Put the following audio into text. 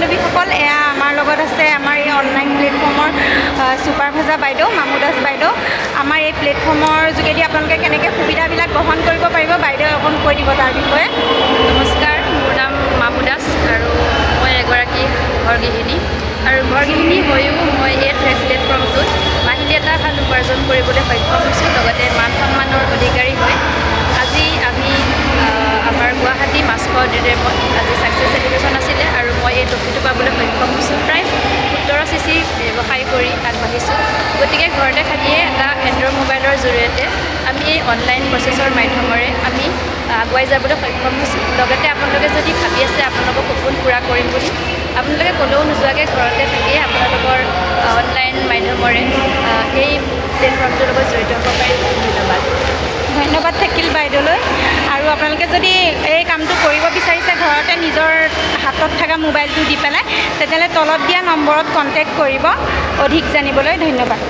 বান্ধৱীসকল, এয়া আমাৰ লগত আছে আমাৰ এই অনলাইন প্লেটফৰ্মৰ ছুপাৰভাইজাৰ বাইদেউ মামু দাস বাইদেউ। আমাৰ এই প্লেটফৰ্মৰ যোগেদি আপোনালোকে কেনেকৈ সুবিধাবিলাক গ্ৰহণ কৰিব পাৰিব, বাইদেৱে অকণ কৈ দিব তাৰ বিষয়ে। নমস্কাৰ, মোৰ নাম মামু দাস আৰু মই এগৰাকী ঘৰ গৃহিণী। আৰু ঘৰ গৃহিণী হৈও মই এই প্লেটফৰ্মটোত মাহিলী এটা ভাল উপাৰ্জন কৰিবলৈ সক্ষম হৈছোঁ, লগতে মান সন্মানৰ অধিকাৰী হয়। আজি আমি আমাৰ গুৱাহাটী মাস্কট ডেমত আজি ছাকচেছ চেলিব্ৰেশ্যন আছিলে আৰু মই এই ট্ৰফিটো পাবলৈ সক্ষম হৈছোঁ। প্ৰায় 17 চিচি ব্যৱসায় কৰি আগবাঢ়িছোঁ। গতিকে ঘৰতে থাকিয়ে এটা এণ্ড্ৰইড মোবাইলৰ জৰিয়তে আমি এই অনলাইন প্ৰচেছৰ মাধ্যমেৰে আমি আগুৱাই যাবলৈ সক্ষম হৈছোঁ। লগতে আপোনালোকে যদি ভাবি আছে আপোনালোকৰ সপোন পূৰা কৰিম বুলি, আপোনালোকে ক'লেও নোযোৱাকৈ ঘৰতে থাকিয়ে আপোনালোকৰ অনলাইন মাধ্যমেৰে এই প্লেটফৰ্মটোৰ লগত জড়িত হ'ব পাৰিব। ধন্যবাদ। ধন্যবাদ থাকিল বাইদেউলৈ। আৰু আপোনালোকে যদি এই কামটো কৰিব বিচাৰিছে ঘৰতে নিজৰ হাতত থকা মোবাইলটো দি পেলাই, তেতিয়াহ'লে তলত দিয়া নম্বৰত কণ্টেক্ট কৰিব অধিক জানিবলৈ। ধন্যবাদ।